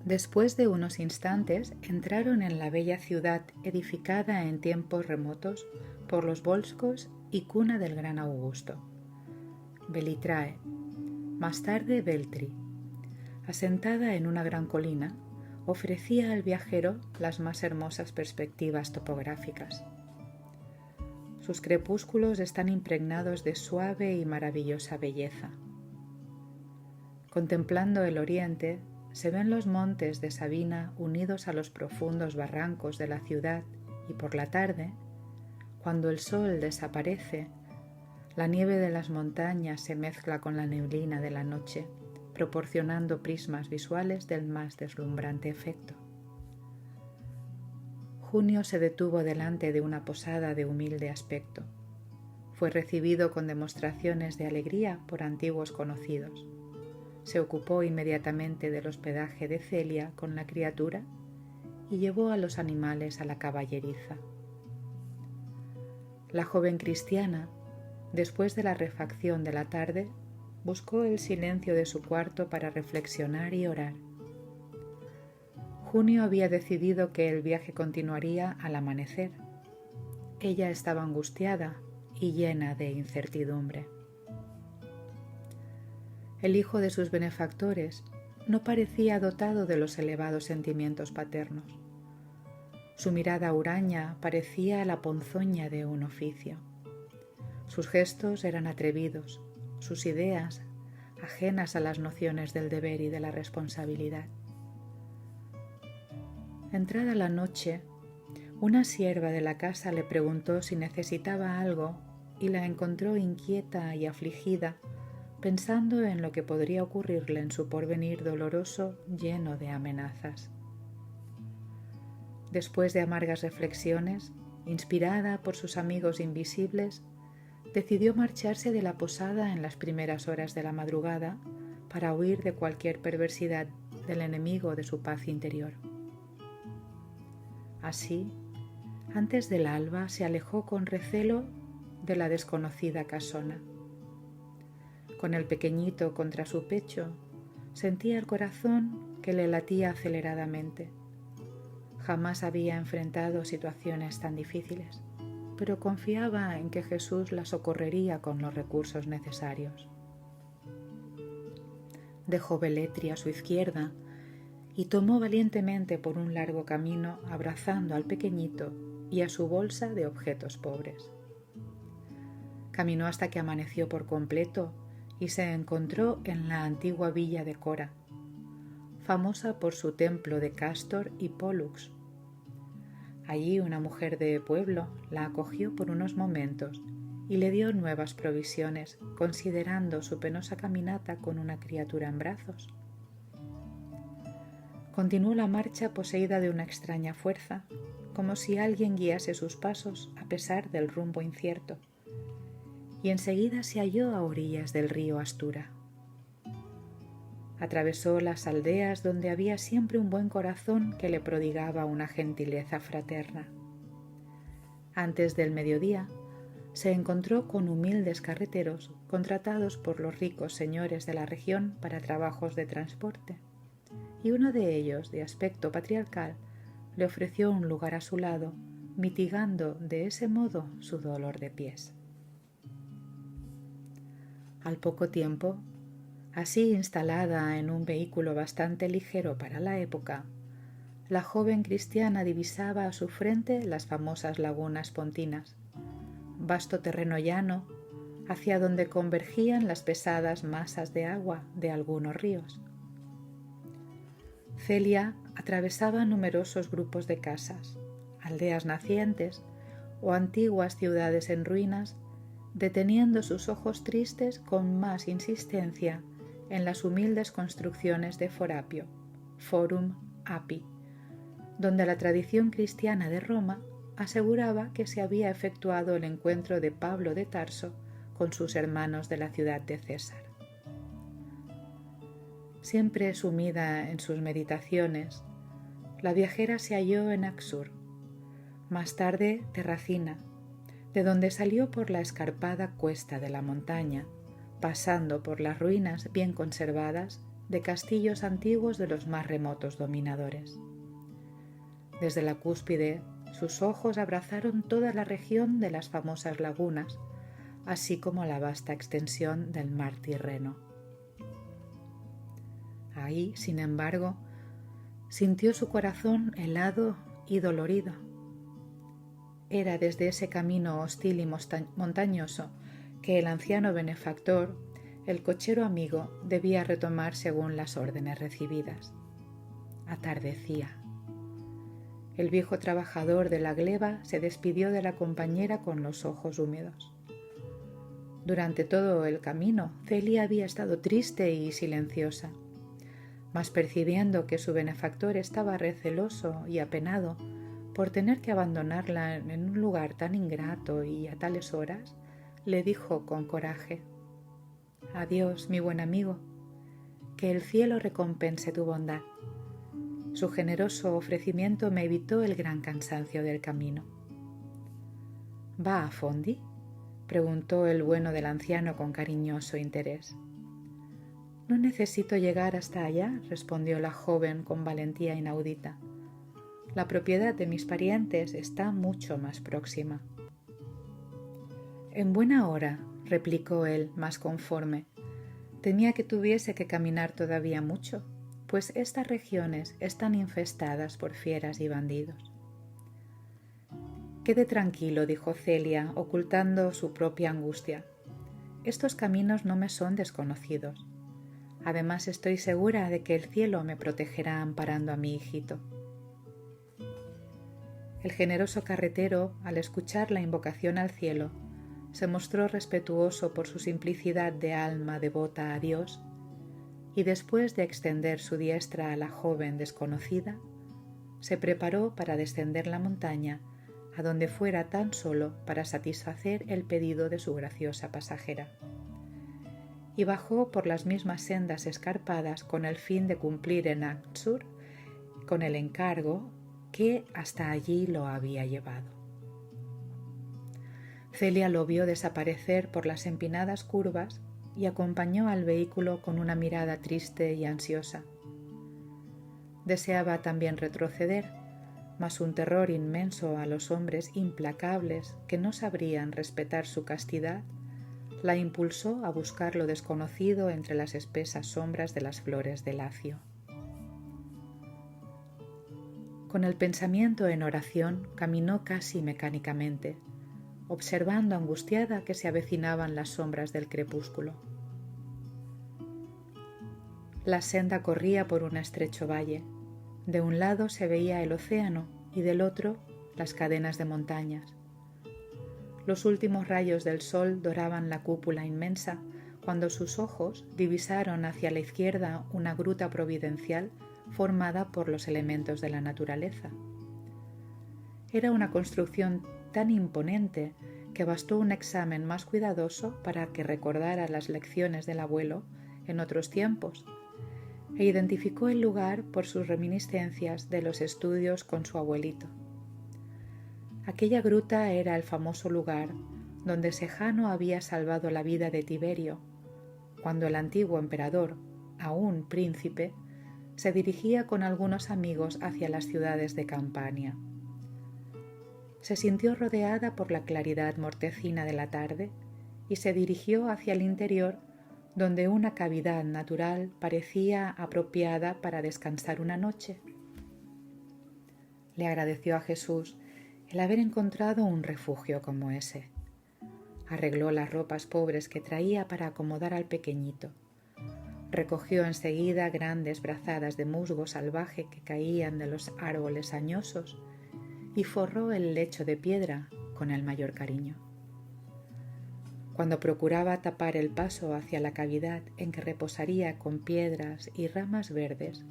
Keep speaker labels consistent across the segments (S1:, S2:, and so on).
S1: Después de unos instantes entraron en la bella ciudad edificada en tiempos remotos por los Volscos y cuna del gran Augusto. Velitrae, más tarde Veltri, asentada en una gran colina, ofrecía al viajero las más hermosas perspectivas topográficas. Sus crepúsculos están impregnados de suave y maravillosa belleza. Contemplando el oriente, se ven los montes de Sabina unidos a los profundos barrancos de la ciudad y por la tarde, cuando el sol desaparece, la nieve de las montañas se mezcla con la neblina de la noche, proporcionando prismas visuales del más deslumbrante efecto. Junio se detuvo delante de una posada de humilde aspecto. Fue recibido con demostraciones de alegría por antiguos conocidos. Se ocupó inmediatamente del hospedaje de Celia con la criatura y llevó a los animales a la caballeriza. La joven cristiana, después de la refacción de la tarde, buscó el silencio de su cuarto para reflexionar y orar. Junio había decidido que el viaje continuaría al amanecer. Ella estaba angustiada y llena de incertidumbre. El hijo de sus benefactores no parecía dotado de los elevados sentimientos paternos. Su mirada huraña parecía la ponzoña de un oficio. Sus gestos eran atrevidos, sus ideas ajenas a las nociones del deber y de la responsabilidad. Entrada la noche, una sierva de la casa le preguntó si necesitaba algo y la encontró inquieta y afligida, pensando en lo que podría ocurrirle en su porvenir doloroso lleno de amenazas. Después de amargas reflexiones, inspirada por sus amigos invisibles, decidió marcharse de la posada en las primeras horas de la madrugada para huir de cualquier perversidad del enemigo de su paz interior. Así, antes del alba se alejó con recelo de la desconocida casona. Con el pequeñito contra su pecho, sentía el corazón que le latía aceleradamente. Jamás había enfrentado situaciones tan difíciles, pero confiaba en que Jesús la socorrería con los recursos necesarios. Dejó Velletri a su izquierda y tomó valientemente por un largo camino abrazando al pequeñito y a su bolsa de objetos pobres. Caminó hasta que amaneció por completo y se encontró en la antigua villa de Cora, famosa por su templo de Castor y Pólux. Allí una mujer de pueblo la acogió por unos momentos y le dio nuevas provisiones, considerando su penosa caminata con una criatura en brazos. Continuó la marcha poseída de una extraña fuerza, como si alguien guiase sus pasos a pesar del rumbo incierto, y enseguida se halló a orillas del río Astura. Atravesó las aldeas donde había siempre un buen corazón que le prodigaba una gentileza fraterna. Antes del mediodía, se encontró con humildes carreteros contratados por los ricos señores de la región para trabajos de transporte, y uno de ellos, de aspecto patriarcal, le ofreció un lugar a su lado, mitigando de ese modo su dolor de pies. Al poco tiempo, así instalada en un vehículo bastante ligero para la época, la joven cristiana divisaba a su frente las famosas lagunas pontinas, vasto terreno llano hacia donde convergían las pesadas masas de agua de algunos ríos. Celia atravesaba numerosos grupos de casas, aldeas nacientes o antiguas ciudades en ruinas, deteniendo sus ojos tristes con más insistencia en las humildes construcciones de Forapio, Forum Api, donde la tradición cristiana de Roma aseguraba que se había efectuado el encuentro de Pablo de Tarso con sus hermanos de la ciudad de César. Siempre sumida en sus meditaciones, la viajera se halló en Axur, más tarde Terracina, de donde salió por la escarpada cuesta de la montaña, pasando por las ruinas bien conservadas de castillos antiguos de los más remotos dominadores. Desde la cúspide, sus ojos abrazaron toda la región de las famosas lagunas, así como la vasta extensión del mar Tirreno. Ahí, sin embargo, sintió su corazón helado y dolorido. Era desde ese camino hostil y montañoso que el anciano benefactor, el cochero amigo, debía retomar según las órdenes recibidas. Atardecía. El viejo trabajador de la gleba se despidió de la compañera con los ojos húmedos. Durante todo el camino, Celia había estado triste y silenciosa, mas percibiendo que su benefactor estaba receloso y apenado por tener que abandonarla en un lugar tan ingrato y a tales horas, le dijo con coraje: «Adiós, mi buen amigo, que el cielo recompense tu bondad». Su generoso ofrecimiento me evitó el gran cansancio del camino. «¿Va a Fondi?», preguntó el bueno del anciano con cariñoso interés. «No necesito llegar hasta allá», respondió la joven con valentía inaudita. «La propiedad de mis parientes está mucho más próxima». «En buena hora», replicó él, más conforme. «Temía que tuviese que caminar todavía mucho, pues estas regiones están infestadas por fieras y bandidos». «Quede tranquilo», dijo Celia, ocultando su propia angustia. «Estos caminos no me son desconocidos. Además, estoy segura de que el cielo me protegerá amparando a mi hijito». El generoso carretero, al escuchar la invocación al cielo, se mostró respetuoso por su simplicidad de alma devota a Dios, y después de extender su diestra a la joven desconocida, se preparó para descender la montaña a donde fuera tan solo para satisfacer el pedido de su graciosa pasajera, y bajó por las mismas sendas escarpadas con el fin de cumplir en Anxur con el encargo que hasta allí lo había llevado. Celia lo vio desaparecer por las empinadas curvas y acompañó al vehículo con una mirada triste y ansiosa. Deseaba también retroceder, mas un terror inmenso a los hombres implacables que no sabrían respetar su castidad la impulsó a buscar lo desconocido entre las espesas sombras de las flores de lacio. Con el pensamiento en oración caminó casi mecánicamente, observando angustiada que se avecinaban las sombras del crepúsculo. La senda corría por un estrecho valle. De un lado se veía el océano y del otro las cadenas de montañas. Los últimos rayos del sol doraban la cúpula inmensa cuando sus ojos divisaron hacia la izquierda una gruta providencial formada por los elementos de la naturaleza. Era una construcción tan imponente que bastó un examen más cuidadoso para que recordara las lecciones del abuelo en otros tiempos, e identificó el lugar por sus reminiscencias de los estudios con su abuelito. Aquella gruta era el famoso lugar donde Sejano había salvado la vida de Tiberio, cuando el antiguo emperador, aún príncipe, se dirigía con algunos amigos hacia las ciudades de Campania. Se sintió rodeada por la claridad mortecina de la tarde y se dirigió hacia el interior, donde una cavidad natural parecía apropiada para descansar una noche. Le agradeció a Jesús el haber encontrado un refugio como ese. Arregló las ropas pobres que traía para acomodar al pequeñito. Recogió enseguida grandes brazadas de musgo salvaje que caían de los árboles añosos y forró el lecho de piedra con el mayor cariño. Cuando procuraba tapar el paso hacia la cavidad en que reposaría con piedras y ramas verdes,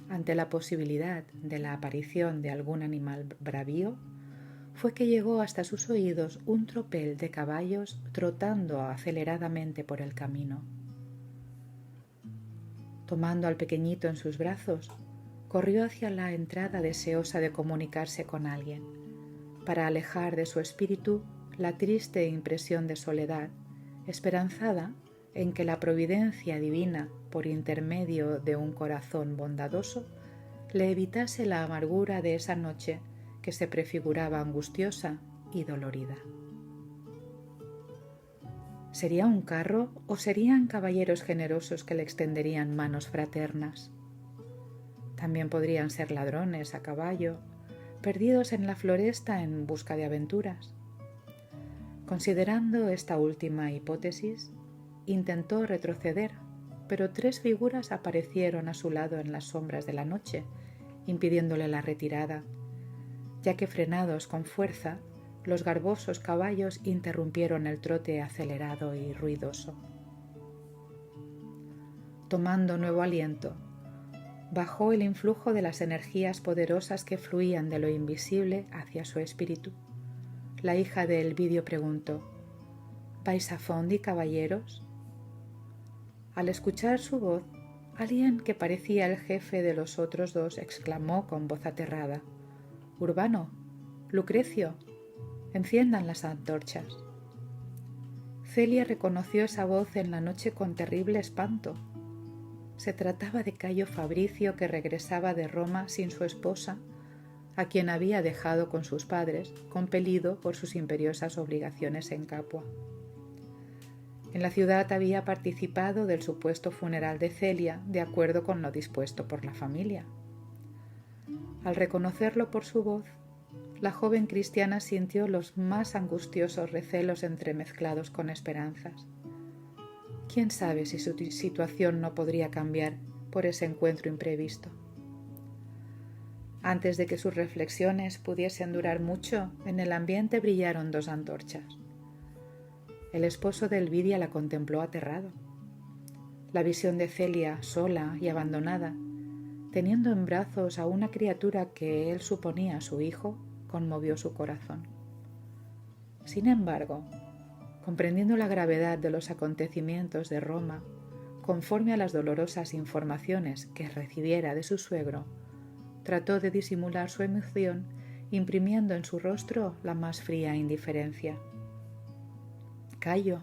S1: ante la posibilidad de la aparición de algún animal bravío, fue que llegó hasta sus oídos un tropel de caballos trotando aceleradamente por el camino. Tomando al pequeñito en sus brazos, corrió hacia la entrada deseosa de comunicarse con alguien, para alejar de su espíritu la triste impresión de soledad, esperanzada en que la providencia divina, por intermedio de un corazón bondadoso, le evitase la amargura de esa noche que se prefiguraba angustiosa y dolorida. ¿Sería un carro o serían caballeros generosos que le extenderían manos fraternas? También podrían ser ladrones a caballo, perdidos en la floresta en busca de aventuras. Considerando esta última hipótesis, intentó retroceder, pero 3 figuras aparecieron a su lado en las sombras de la noche, impidiéndole la retirada, ya que frenados con fuerza, los garbosos caballos interrumpieron el trote acelerado y ruidoso. Tomando nuevo aliento, bajó el influjo de las energías poderosas que fluían de lo invisible hacia su espíritu. La hija de Elvidio preguntó: ¿Vais a Fondi, caballeros? Al escuchar su voz, alguien que parecía el jefe de los otros 2 exclamó con voz aterrada: «Urbano, Lucrecio, enciendan las antorchas». Celia reconoció esa voz en la noche con terrible espanto. Se trataba de Cayo Fabricio, que regresaba de Roma sin su esposa, a quien había dejado con sus padres, compelido por sus imperiosas obligaciones en Capua. En la ciudad había participado del supuesto funeral de Celia, de acuerdo con lo dispuesto por la familia. Al reconocerlo por su voz, la joven cristiana sintió los más angustiosos recelos entremezclados con esperanzas. ¿Quién sabe si su situación no podría cambiar por ese encuentro imprevisto? Antes de que sus reflexiones pudiesen durar mucho, en el ambiente brillaron 2 antorchas. El esposo de Elvidia la contempló aterrado. La visión de Celia, sola y abandonada, teniendo en brazos a una criatura que él suponía su hijo, conmovió su corazón. Sin embargo, comprendiendo la gravedad de los acontecimientos de Roma, conforme a las dolorosas informaciones que recibiera de su suegro, trató de disimular su emoción, imprimiendo en su rostro la más fría indiferencia. «Cayo»,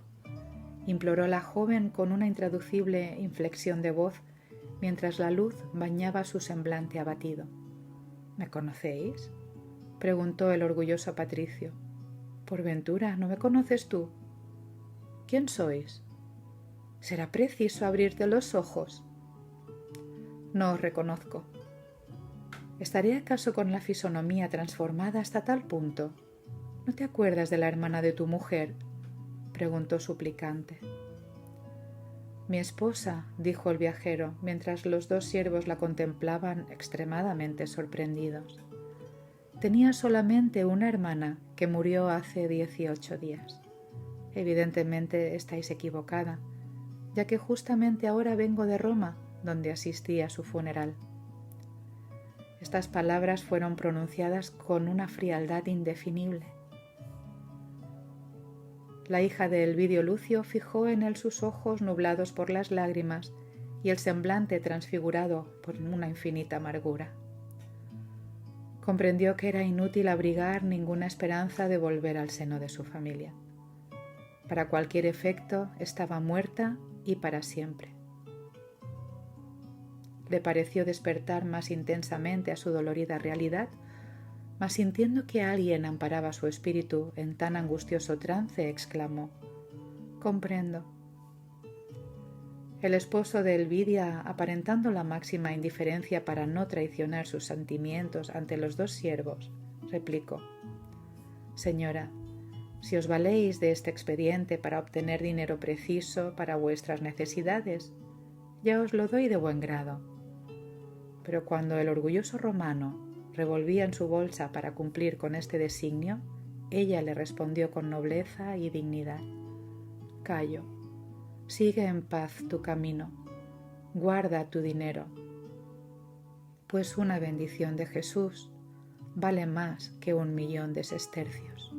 S1: imploró la joven con una intraducible inflexión de voz, mientras la luz bañaba su semblante abatido. «¿Me conocéis?», preguntó el orgulloso patricio. «¿Por ventura no me conoces tú? ¿Quién sois? ¿Será preciso abrirte los ojos?» «No os reconozco». «¿Estaré acaso con la fisonomía transformada hasta tal punto? ¿No te acuerdas de la hermana de tu mujer?», preguntó suplicante. «Mi esposa», dijo el viajero, mientras los 2 siervos la contemplaban extremadamente sorprendidos. «Tenía solamente una hermana que murió hace 18 días. Evidentemente estáis equivocada, ya que justamente ahora vengo de Roma, donde asistí a su funeral». Estas palabras fueron pronunciadas con una frialdad indefinible. La hija de Elvidio Lucio fijó en él sus ojos nublados por las lágrimas y el semblante transfigurado por una infinita amargura. Comprendió que era inútil abrigar ninguna esperanza de volver al seno de su familia. Para cualquier efecto, estaba muerta y para siempre. Le pareció despertar más intensamente a su dolorida realidad, mas sintiendo que alguien amparaba su espíritu en tan angustioso trance, exclamó: «Comprendo». El esposo de Elvidia, aparentando la máxima indiferencia para no traicionar sus sentimientos ante los 2 siervos, replicó: «Señora, si os valéis de este expediente para obtener dinero preciso para vuestras necesidades, ya os lo doy de buen grado». Pero cuando el orgulloso romano revolvía en su bolsa para cumplir con este designio, ella le respondió con nobleza y dignidad: «Cayo, sigue en paz tu camino, guarda tu dinero, pues una bendición de Jesús vale más que 1.000.000 de sestercios».